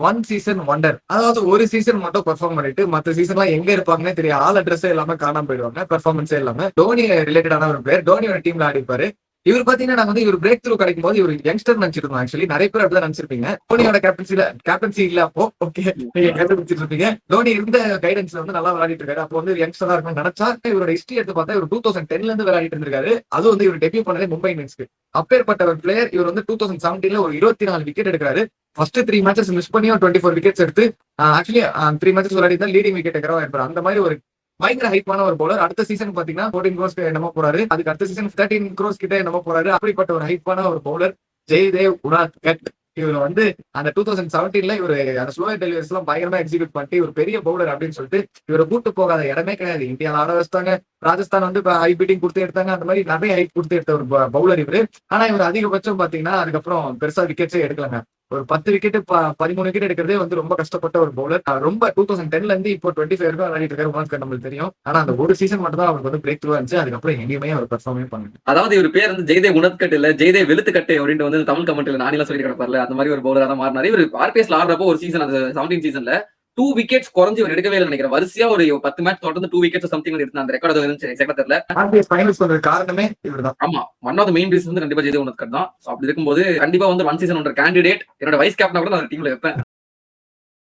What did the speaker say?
One season wonder. அதாவது ஒரு season மட்டும் பெர்ஃபார்ம் பண்ணிட்டு மத்த சீசன்லாம் எங்க இருப்பாங்கன்னே தெரியும். ஆள் அட்ரஸே இல்லாம காணாம போயிடுவாங்க. பெர்ஃபார்மன்ஸே இல்லாம. டோனி ரிலேட்டடான ஒரு பிளேயர். டோனியோட டீம்ல ஆடிப்பாரு. இவர் பாத்தீங்கன்னா நாங்க வந்து இவர் பிரேக் த்ரூ கிடைக்கும் போது இவர் யங்ஸ்டர் நினைச்சிட்டு இருந்தோம். ஆக்சுவலி நிறைய பேர் அப்படிதான் நினைச்சிருப்பீங்க. டோனியோட கேப்டன்சி இல்ல அப்போ ஓகே நீங்க கண்டுபிடிச்சிட்டு இருப்பீங்க. டோனி இருந்த கைடன்ஸ்ல வந்து நல்லா விளையாடிட்டு இருக்காரு. அப்போ வந்து யங்ஸ்டரா இருக்கும்னு நினைச்சா இவரோட ஹிஸ்டரி எடுத்து பார்த்தா இவர் 2010ல இருந்து விளையாடிட்டு இருந்திருக்காரு. அது வந்து இவர் டெபியூ பண்ணதே மும்பை இந்தியன்ஸ்க்கு. அப்பேற்பட்ட ஒரு பிளேயர் இவர் வந்து 2017ல ஒரு 24 விக்கெட் எடுக்கிறாரு. ஃபர்ஸ்ட் 3 மேட்சஸ் மிஸ் பண்ணி 24 விக்கெட்ஸ் எடுத்து ஆக்சுவலி 3 மேட்சஸ் விளையாடி தான் லீடிங் விக்கெட் எடுக்கிறவா இருப்பாரு. அந்த மாதிரி ஒரு பயங்கர ஹைப்பான ஒரு பவுலர். அடுத்த சீசன் பாத்தீங்கன்னா 14 crores என்னமோ போறாரு. அதுக்கு அடுத்த சீசன் 13 crores கிட்ட என்னமோ போறாரு. அப்படிப்பட்ட ஒரு ஹைப்பான ஒரு பவுலர் ஜெய்தேவ் உனாத்கட். இவர் வந்து அந்த 2017ல இவரு அந்த ஸ்லோ டெலிவரிஸ் எல்லாம் பயங்கரமா எக்ஸிக்யூட் பண்ணிட்டு ஒரு பெரிய பவுலர் அப்படின்னு சொல்லிட்டு இவரை கூட்டு போகாத இடமே கிடையாது. இந்தியாவில் ஆட வச்சுட்டாங்க. ராஜஸ்தான் வந்து ஹை பீட்டிங் கொடுத்து எடுத்தாங்க. அந்த மாதிரி நிறைய ஹைட் கொடுத்து எடுத்த ஒரு பவுலர் இவரு. ஆனா இவர் அதிகபட்சம் பாத்தீங்கன்னா அதுக்கப்புறம் பெருசா விக்கெட்ஸே எடுக்கலாங்க. ஒரு 10 விக்கெட் 13 விக்கெட் எடுக்கிறதே வந்து ரொம்ப கஷ்டப்பட்ட ஒரு பவுலர். ரொம்ப 2010ல இருந்து இப்போ 25 வரைக்கும் விளையாடிட்டு இருக்காரு. உனக்கு நம்மளுக்கு தெரியும். ஆனா அந்த ஒரு சீசன் மட்டும் தான் அவருக்கு வந்து பிரேக் த்ரூ இருந்துச்சு. அதுக்கப்புறம் எங்கேயுமே அவர் பெர்ஃபார்மே பண்ணல. அதாவது இவர் பேர் வந்து ஜெய்தேவ் உணத்கட் இல்ல ஜெய்தேவ் வெளுத்துக்கட்டு அப்படின்னு வந்து தமிழ் கமெண்ட்ல நானே சொல்லி கிடப்பார்ல அந்த மாதிரி ஒரு பவுலரா தான் மாறினாரு. இவர் ஆர்பிஎஸ்ல ஆடுறப்போ ஒரு சீசன் அந்த 17 சீசன்ல 2 விக்கெட்ஸ் குறைஞ்சு இவர் எடுக்கவே இல்லை நினைக்கிறேன். வரிசையா ஒரு 10 மேட்ச் தொடர்ந்து 2 விக்கெட்ஸ் சம்திங் எடுத்து அந்த ரெக்கார்ட் இருந்துச்சு எக்ஸாக்ட்டா தெரியல. ஆர்பிஎஸ் ஃபைனல்ஸ் வந்தது காரணமே இவர்தான். ஆமா, one of the main reason வந்து கண்டிப்பா ஜெய்தேவ் உணத்கட் தான். அப்படி இருக்கும்போது கண்டிப்பா வந்து ஒன் சீசன் ஒன்ற கேண்டிடேட் என்னோட வைஸ் கேப்டனா கூட நான் டீம்ல வைப்பேன்.